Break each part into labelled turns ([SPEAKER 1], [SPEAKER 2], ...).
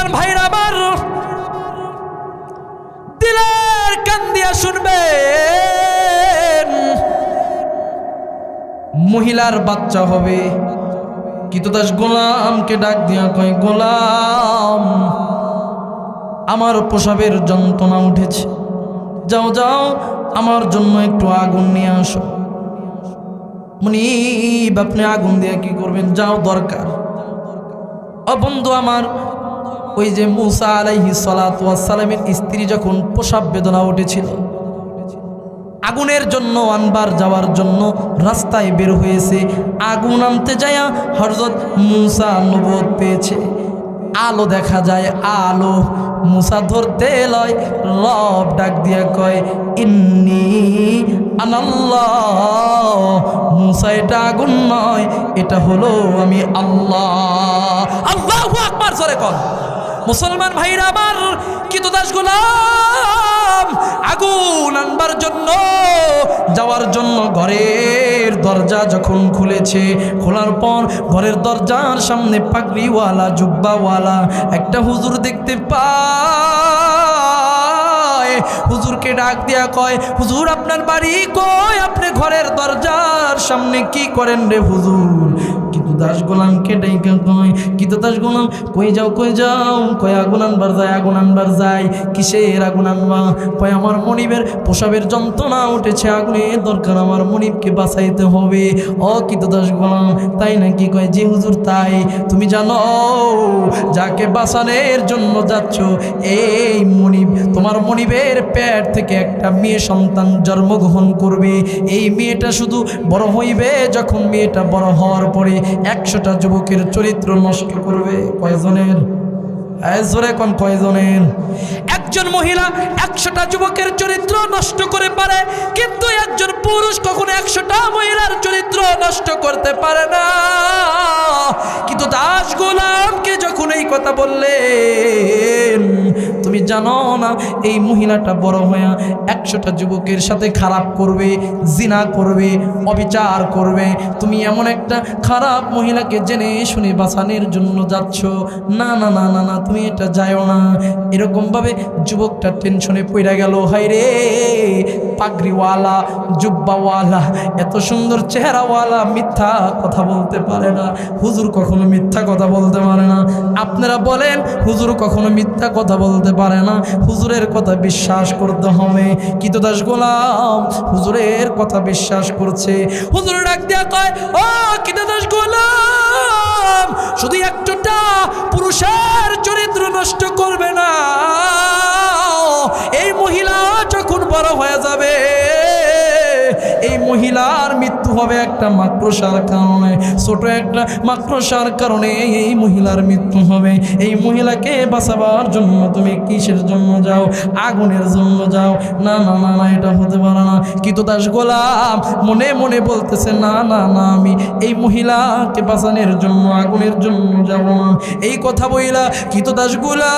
[SPEAKER 1] মুসলমান ভাইরা আমার দিলের কান দিয়া শুনবেন, মহিলার বাচ্চা হবে। কিতদাস গোলামকে ডাক দিয়া কয়, গোলাম আমার প্রসাবের যন্ত্রণা উঠেছে, যাও যাও আমার জন্য একটু আগুন নিয়ে আসো। মুনিব আপনি আগুন দিয়ে কি করবেন? যাও দরকার। ও বন্ধু আমার, ওই যে মুসা আলাইহিস সালাতু ওয়াস সালামের স্ত্রী যখন প্রসাব বেদনা উঠেছিল, আগুনের জন্য আনবার যাওয়ার জন্য রাস্তায় বের হয়েছে। আগুন আনতে যায় হযরত মুসা নবুয়ত পেয়েছে, আলো দেখা যায়, আলো মুসা ধরতে লয়, রব ডাক দিয়া কয়, ইন্নী আনাল্লাহ। মুসা এটা আগুন নয়, এটা হলো আমি আল্লাহ। আল্লাহু আকবার জোরে কর। মুসলমান ভাইরা আমার, কিতদাস গোলাম আগুন আনবার জন্য যাওয়ার জন্য ঘরের দরজা যখন খুলেছে, খোলার পর ঘরের দরজার সামনে পাগড়িওয়ালা জুব্বাওয়ালা একটা হুজুর দেখতে পায়। হুজুরকে ডাক দিয়া কয়, হুজুর আপনার বাড়ি কই? আপনি ঘরের দরজার সামনে কি করেন রে হুজুর? কিতদাস গোলামকে ডাইকা কয়, কিতদাস গোলাম কই যাও কই যাও? কয় আগুন আনবার যায়, আগুন আনবার যায়। কিসের আগুন আনবা? কয় আমার মনিবের প্রসাবের যন্ত্রণা উঠেছে, আগুনের দরকার, আমার মনিবকে বাঁচাইতে হবে। ও কিতদাস গোলাম তাই নাকি? কয় জি হুজুর তাই। তুমি জানো যাকে বাঁচানোর জন্য যাচ্ছ, এই মনিব, তোমার মনিবের পেট থেকে একটা মেয়ে সন্তান জন্মগ্রহণ করবে। এই মেয়েটা শুধু বড় হইবে, যখন মেয়েটা বড় হওয়ার পরে 100টা যুবকের চরিত্র নষ্ট করবে। কয়জনের? জোরে কোন কয়জনের? একজন মহিলা 100টা যুবকের চরিত্র নষ্ট করে পারে, কিন্তু একজন পুরুষ কখনো 100টা মহিলার চরিত্র নষ্ট করতে পারে না। কিন্তু দাস গোলামকে যখন এই কথা বললেন, তুমি জানো না এই মহিলাটা বড় হয়ে 100টা যুবকের সাথে খারাপ করবে, জিনা করবে, অবিচার করবে। তুমি এমন একটা খারাপ মহিলাকে জেনে শুনে বাঁচানোর জন্য যাচ্ছ। না না না না না, তুমি এটা যাও না। এরকম ভাবে যুবকটা টেনশনে পড়ে গেল। হাই রে, পাগড়িওয়ালা জুব্বাওয়ালা এত সুন্দর চেহারাওয়ালা মিথ্যা কথা বলতে পারে না। হুজুর কখনো মিথ্যা কথা বলতে পারে না। আপনারা বলেন, হুজুর কখনো মিথ্যা কথা বলতে পারে না। হুজুরের কথা বিশ্বাস করতে হবে। কিতদাস গোলাম হুজুরের কথা বিশ্বাস করছে। হুজুর ডাক দিয়া কয়, ও কিতদাস গোলাম, শুধু একটা পুরুষের চরিত্র নষ্ট করবে না। এই মহিলা যখন বড় হয়ে যাবে, এই মহিলার মৃত্যু হবে একটা মাকড়সার কারণে, ছোট একটা মাকড়সার কারণে এই মহিলার মৃত্যু হবে। এই মহিলাকে বাঁচাবার জন্য তুমি কিসের জন্য যাও? আগুনের জন্য যাও। না না না না, এটা হতে পারে না। কিতদাস গোলাম মনে মনে বলতেছে, না না না, আমি এই মহিলাকে বাঁচানোর জন্য আগুনের জন্য যাব না। এই কথা বইলা কিতদাস গোলাম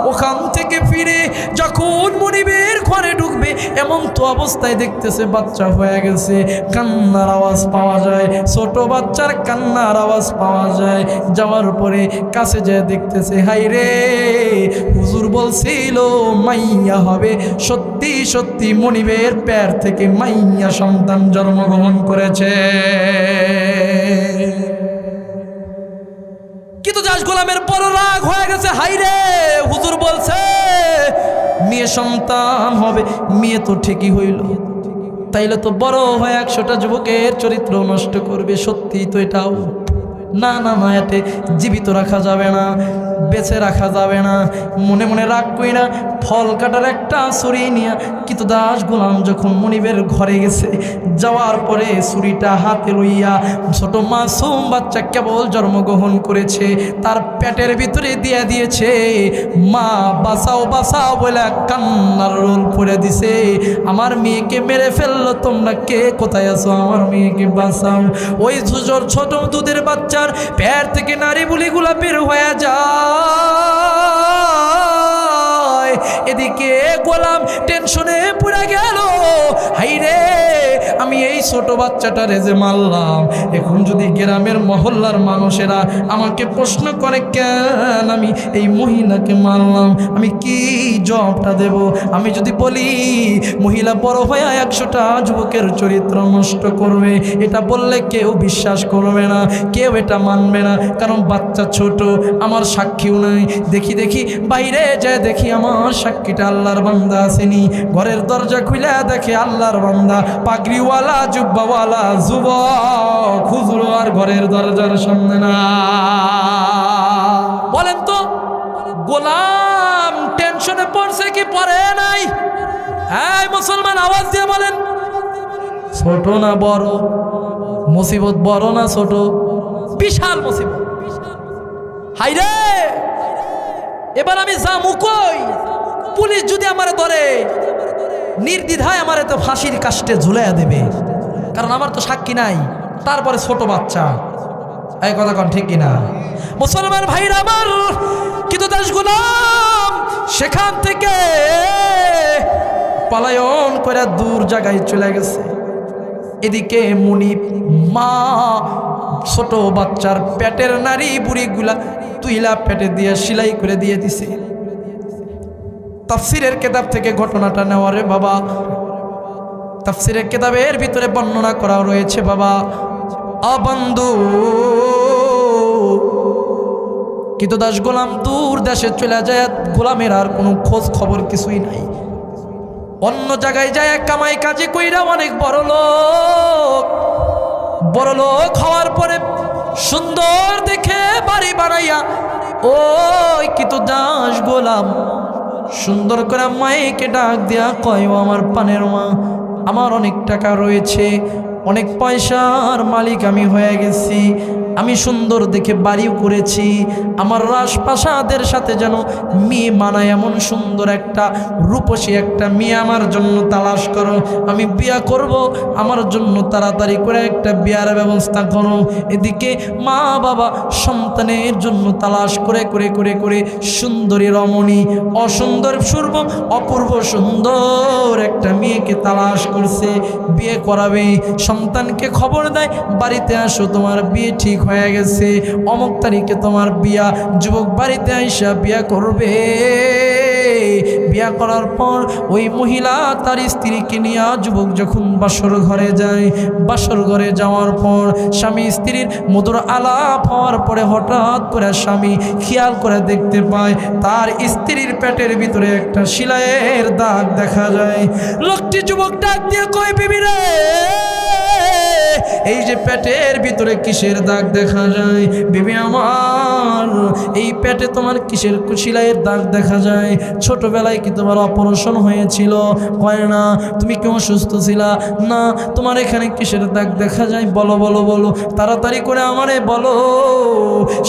[SPEAKER 1] ওখান থেকে ফিরে যখন মনিবের ঘরে ঢুকবে, এমন তো অবস্থায় দেখতেছে বাচ্চা হয়ে গেছে। কান্নার আওয়াজ পাওয়া যায়, ছোট বাচ্চার কান্নার আওয়াজ পাওয়া যায়। যাওয়ার পরে কাছে যায় দেখতেছে, হাই রে, হুজুর বলছিল মাইয়া হবে, সত্যি সত্যি মনিবের পেট থেকে মাইয়া সন্তান জন্মগ্রহণ করেছে। কিন্তু দাস গোলামের বড় রাগ হয়ে গেছে। হাই রে, হুজুর বলছে মেয়ে সন্তান হবে, মেয়ে তো ঠিকই হইল, তাইলে তো বড় হয়ে 100টা যুবকের চরিত্র নষ্ট করবে। সত্যি তো এটাও। না না না, এতে জীবিত রাখা যাবে না, বেঁচে রাখা যাবে না। মনে মনে রাগ কইরা ফল কাটার একটা ছুরি নিয়ে কিতদাস গোলাম যখন মনিবের ঘরে গেছে, যাওয়ার পরে ছুরিটা হাতে লইয়া, ছোট মাসুম বাচ্চা কেবল জন্মগ্রহণ করেছে, তার পেটের ভিতরে দিয়ে দিয়েছে। মা বাঁচাও বাঁচাও বলে কান্নার রোল পড়ে দিছে। আমার মেয়েকে মেরে ফেললো, তোমরা কে কোথায় আছো? আমার মেয়েকে বাঁচাও। ওই ছোট দুধের বাচ্চার পেট থেকে নারী বুলিগুলা বের হয়ে যায়। এদিকে গোলাম টেনশনে পড়ে গেল, হাই রে, আমি এই ছোট বাচ্চাটারে যে মারলাম, এখন যদি গ্রামের মহল্লার মানুষেরা আমাকে প্রশ্ন করে কেন আমি এই মহিলাকে মারলাম, আমি কি জবাবটা দেব? আমি যদি বলি মহিলা বড় হয়ে 100টা যুবকের চরিত্র নষ্ট করবে, এটা বললে কেউ বিশ্বাস করবে না, কেউ এটা মানবে না, কারণ বাচ্চা ছোট, আমার সাক্ষীও নাই। দেখি বাইরে যায় দেখি আমার সাক্ষীটা আল্লাহর বান্দা আসেনি। ঘরের দরজা খুলে দেখে আল্লাহর বান্দা পাগড়িওয়ালা জুব্বাওয়ালা যুবক হুজুর আর ঘরের দরজার সামনে না। বলেন তো গোলাম টেনশনে পড়ছে কি পড়ে নাই? এই মুসলমান আওয়াজ দিয়ে বলেন, ছোট না বড় মুসিবত? বড় না ছোট? বিশাল মুসিবত। হাইরে এবার আমি যামু কই? পুলিশ যদি আমারে ধরে নির্দ্বিধায় আমারে তো ফাঁসির কাস্টে ঝুলাইয়া দেবে, কারণ আমার তো সাক্ষী নাই। তারপরে ছোট বাচ্চা, এই কথা কোন ঠিক কিনা? মুসলমান ভাইরা আমার, কিন্তু দাস গোলাম সেখান থেকে পলায়ন করে দূর জায়গায় চলে গেছে। এদিকে মুনিব মা ছোট বাচ্চার পেটের নারী বুড়িগুলা তুইলা পেটে দিয়ে সেলাই করে দিয়ে দিছে। তাফসিরের কিতাব থেকে ঘটনাটা নেওয়া রে বাবা, তাফসিরের কিতাবের ভিতরে বর্ণনা করা রয়েছে বাবা। বন্ধু, কিন্তু দাস গোলাম দূর দেশে চলে যায়, গোলামের আর কোনো খোঁজ খবর কিছুই নাই। অন্য জায়গায় যায় কামাই কাজে কইরা অনেক বড় লোক হওয়ার পরে সুন্দর দেখে বাড়ি বানাইয়া ওই কিন্তু দাস গোলাম সুন্দর করে মাইকে ডাক দিয়া কয়, ও আমার পানের মা, আমার অনেক টাকা রয়েছে, অনেক পয়সার মালিক আমি হয়ে গেছি, আমি সুন্দর দেখে বাড়িও করেছি, আমার রাজপ্রাসাদের সাথে যেন মেয়ে মানায় এমন সুন্দর একটা রূপসী একটা মেয়ে আমার জন্য তালাশ করো, আমি বিয়া করব, আমার জন্য তাড়াতাড়ি করে একটা বিয়ার ব্যবস্থা করো। এদিকে মা বাবা সন্তানের জন্য তালাশ করে করে করে করে সুন্দরী রমণী, অসুন্দর অপূর্ব সুন্দর একটা মেয়েকে তালাশ করছে, বিয়ে করাবে। সন্তানকে খবর দেয়, বাড়িতে আসো, তোমার বিয়ে ঠিক হয়ে গেছে, অমুক তারিখে তোমার বিয়া। যুবক বাড়িতে আইসা বিয়া করবে। বিয়া করার পর ওই মহিলা তার স্ত্রীকে নিয়ে যুবক যখন বাসর ঘরে যায়, বাসর ঘরে যাওয়ার পর স্বামী স্ত্রীর মধুর আলাপ হওয়ার পরে হঠাৎ করে স্বামী খেয়াল করে দেখতে পায় তার স্ত্রীর পেটের ভিতরে একটা সেলাইয়ের দাগ দেখা যায়। লোকটি যুবক ডাক দিয়ে কয়, বিবি রে, এই যে পেটের ভিতরে কিসের দাগ দেখা যায়? বিবি আমার, এই পেটে তোমার কিসের সেলাইয়ের দাগ দেখা যায়? ছোটবেলায় কি তোমার অপারেশন হয়েছিল? হয় না। তুমি কি অসুস্থ ছিলা? না। তোমার এখানে কিসের দাগ দেখা যায়? বলো বলো বলো, তাড়াতাড়ি করে আমারে বলো।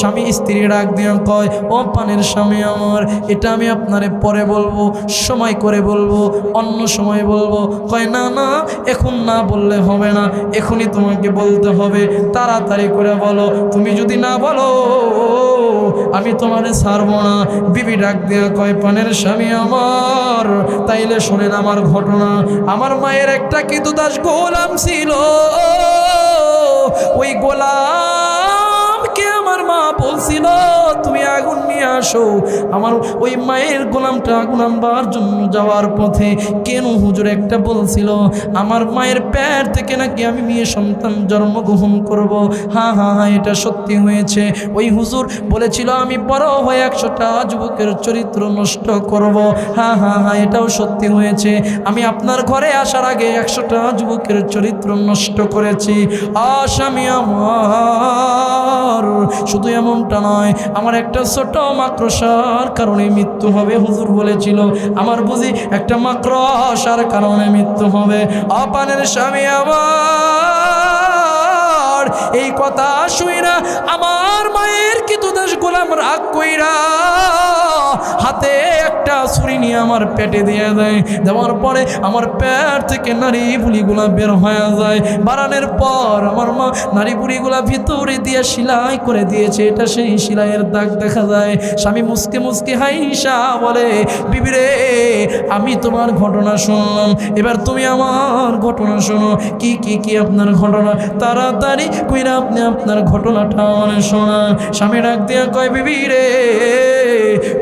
[SPEAKER 1] স্বামী স্ত্রী ডাক দিয়ে কয়, ও পানের স্বামী আমার, এটা আমি আপনারে পরে বলবো, সময় করে বলবো, অন্য সময় বলবো। কয় না না, এখন না বললে হবে না, এখনই তোমাকে বলতে হবে, তাড়াতাড়ি করে বলো, তুমি যদি না বলো আমি তোমারে ছাড়বো না। বিবি ডাক দেয়া কয়, পানের স্বামী আমার, তাইলে শোনেন আমার ঘটনা। আমার মায়ের একটা কিন্তু দাস গোলাম ছিল, ওই গোলামকে আমার মা বলছিল তুমি আগুন নিয়ে আসো। আমার ওই মায়ের গোলামটা আগুন আনবার জন্য যাওয়ার পথে কেন হুজুর একটা বলছিল আমার মায়ের পেট থেকে নাকি আমি মেয়ে সন্তান জন্মগ্রহণ করব। হ্যাঁ হ্যাঁ হ্যাঁ, এটা সত্যি হয়েছে। ওই হুজুর বলেছিল আমি বড় হয়ে 100টা যুবকের চরিত্র নষ্ট করব। হ্যাঁ হ্যাঁ হ্যাঁ, এটাও সত্যি হয়েছে। আমি আপনার ঘরে আসার আগে 100টা যুবকের চরিত্র নষ্ট করেছি। আসামি আমার শুধু এমনটা নয়, আমার একটা ছোট মাকড়সার কারণে মৃত্যু হবে। হুজুর বলেছিল আমার বুঝি একটা মাকড়সার কারণে মৃত্যু হবে। অপানের স্বামী আমার, এই কথা শুইরা আমার মায়ের কিন্তু দাস গোলাম রাগ কইরা হাতে একটা ছুরি নিয়ে আমার পেটে দিয়ে দেয়। দেওয়ার পরে আমার পেট থেকে নারী বুড়িগুলা বের হয়ে যায়। বাড়ানোর পর আমার মা নারী বুড়িগুলা ভিতরে দিয়ে সেলাই করে দিয়েছে, এটা সেই সেলাইয়ের দাগ দেখা যায়। স্বামী মুসকে মুসকে হাইসা বলে, বিবি রে আমি তোমার ঘটনা শুনলাম, এবার তুমি আমার ঘটনা শোনো। কি কি কি আপনার ঘটনা? তাড়াতাড়ি কইরা আপনি আপনার ঘটনাটা মানে শোনান। স্বামী ডাক দিয়ে কয়, বিবি রে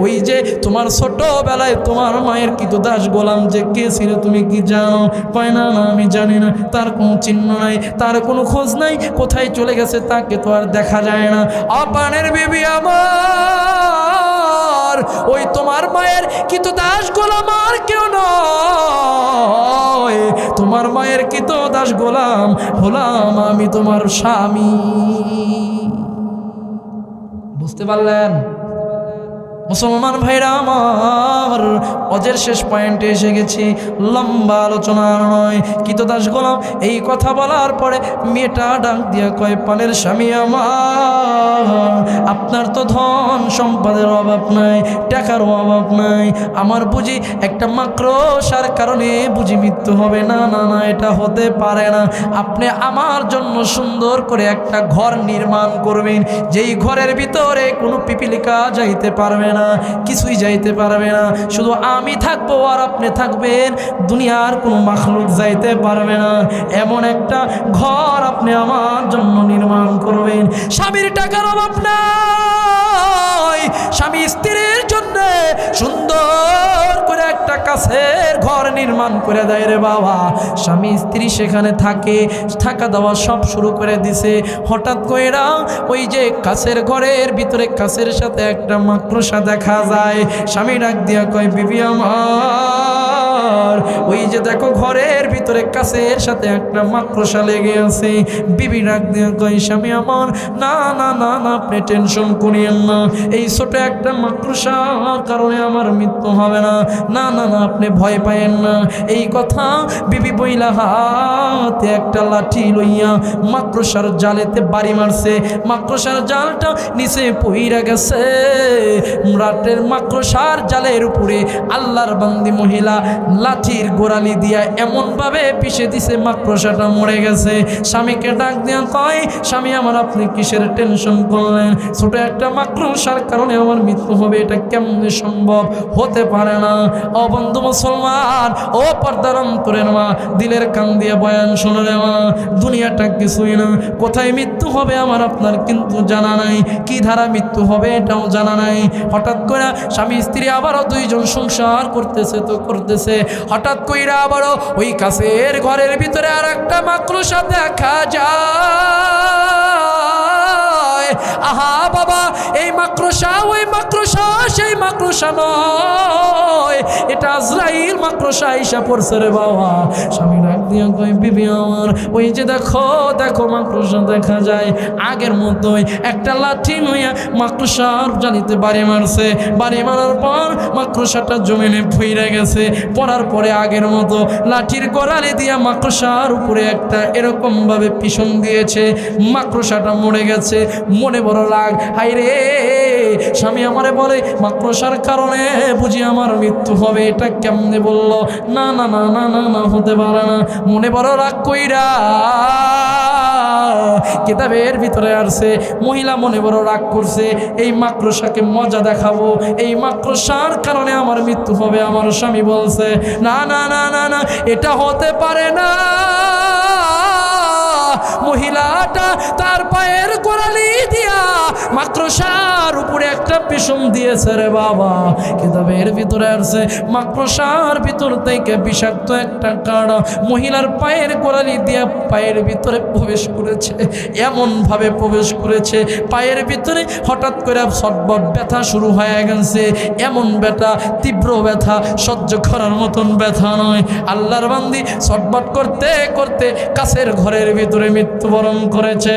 [SPEAKER 1] ওই যে তোমার ছোটবেলায় তোমার মায়ের দাস গোলাম যে কে ছিল তুমি কি জানো? কয় না না আমি জানি না, তার কোনো চিহ্ন নাই, তার কোনো খোঁজ নাই, কোথায় চলে গেছে তাকে তো আর দেখা যায় না। আপানের বিবি আমার, ওই তোমার মায়ের দাস গোলাম আর কেউ নয়, তোমার মায়ের দাস গোলাম হলাম আমি, তোমার স্বামী। বুঝতে পারলেন মুসলমান ভাইরা আমার? অজের শেষ পয়েন্টে এসে গেছি, লম্বা আলোচনার নয়। দাস গোলাম এই কথা বলার পরে মেয়েটা ডাক দিয়া কয়, পানের স্বামী আমার, আপনার তো ধন সম্পদের অভাব নাই, টাকার অভাব নাই, আমার বুঝি একটা মাকড়সার কারণে বুঝি মৃত্যু হবে? না না না, এটা হতে পারে না। আপনি আমার জন্য সুন্দর করে একটা ঘর নির্মাণ করবেন, যেই ঘরের ভিতরে কোনো পিপিলিকা যাইতে পারবে না, কিছুই যাইতে পারবে না, শুধু আমি থাকবো আর আপনি থাকবেন, দুনিয়ার কোনো মাখলুক যাইতে পারবে না। এমন একটা ঘর আপনি আমার জন্য নির্মাণ করবেন। স্বামীর টাকার অভাব নাই, স্বামী স্ত্রীর জন্য সুন্দর করে একটা কাছের ঘর নির্মাণ করে দেয় রে বাবা। স্বামী স্ত্রী সেখানে থাকে, থাকা দেওয়া সব শুরু করে দিছে। হঠাৎ কইরা ওই যে কাছের ঘরের ভিতরে কাছের সাথে একটা মাকড়সা দেখা যায়। স্বামী ডাক দিয়া কয়, বিবি আমার, ওই যে দেখো ঘরের ভিতরে কাছের সাথে একটা মাকড়সা লেগে আছে। বিবি ডাক দিয়া কয়, স্বামী আমার, না না না না, আপনি টেনশন করিয়েন না, এই ছোট একটা মাকড়সার কারণে আমার মৃত্যু হবে না, না না না আপনি ভয় পায়েন না। এই কথা বিবি বইলা হাতে একটা লাঠি লইয়া মাকড়সার জালেতে বাড়ি মারছে। মাকড়সার জালটা নিচে পইরা গেছে। রাতের মাকড়সার জালের উপরে আল্লাহর বান্দি মহিলা লাঠির গোড়ালি দিয়া এমনভাবে পিষে দিছে, মাকড়সাটা মরে গেছে। স্বামীকে ডাক দিয়া কয়, স্বামী আমার, আপনি কিসের টেনশন করলেন? ছোট একটা মাকড়সার কারণে আমার মৃত্যু হবে, এটা কেমনে সম্ভব? হতে পারে না। ও বন্ধু মুসলমান, ও পর্দার অন্তরের মা, দিলের কান দিয়ে বয়ান শোনো রে মা, দুনিয়াটা কিছুই না। কোথায় মৃত্যু হবে আমার আপনার কিন্তু জানা নাই, কি ধারা মৃত্যু হবে এটাও জানা নাই। হঠাৎ করে স্বামী স্ত্রী আবারও দুইজন সংসার করতেছে তো করতেছে, হঠাৎ কইরা আবারও ওই কাছের ঘরের ভিতরে আর একটা মাকড়সা দেখা যায়। আহা বাবা, এই মাকড়সা ওই মাকড়সা সেই মাকড়সা নয়, এটা আজরাইল মাকড়সা আইসা পড়ছে রে বাবা। স্বামী ডাক দিয়া কই, বিবি আমার, ওই যে দেখো দেখো মাকড়সা দেখা যায়, আগের মতোই একটা লাঠি নইয়া মাকড়সার জালিতে বাড়ি মারছে। বাড়ি মারার পর মাকড়সাটা জমিনে ফুইরে গেছে। পড়ার পরে আগের মতো লাঠির গোড়ালি দিয়া মাকড়সার উপরে একটা এরকম ভাবে পিছন দিয়েছে, মাকড়সাটা মরে গেছে। মনে বড় রাগ, হাই রে, স্বামী আমারে বলে মাকড়সার কারণে বুঝি আমার মৃত্যু হবে, এটা কেমনে বললো? না না না না না না, হতে পারে না। মনে বড় রাগ কইরা কিতাবের ভিতরে আসছে, মহিলা মনে বড় রাগ করছে, এই মাকড়সাকে মজা দেখাবো, এই মাকড়সার কারণে আমার মৃত্যু হবে। আমার স্বামী বলছে, না না না না না, এটা হতে পারে না। মহিলাটা তার পায়ের গোড়ালি দিয়া মাকড়সার উপরে একটা পিছন দিয়েছে রে বাবা। কিতাবের ভিতরে আসছে, মাকড়সার ভিতর থেকে বিষাক্ত একটা কাঁড়া মহিলার পায়ের গোড়ালি দিয়া পায়ের ভিতরে প্রবেশ করেছে। এমন ভাবে প্রবেশ করেছে, পায়ের ভিতরে হঠাৎ করে ছটবট ব্যথা শুরু হয়ে গেছে। এমন ব্যথা, তীব্র ব্যথা, সহ্য করার মতন ব্যথা নয়। আল্লাহর বান্দি ছটবট করতে করতে কাছের ঘরের ভিতরে মৃত্যুবরণ করেছে।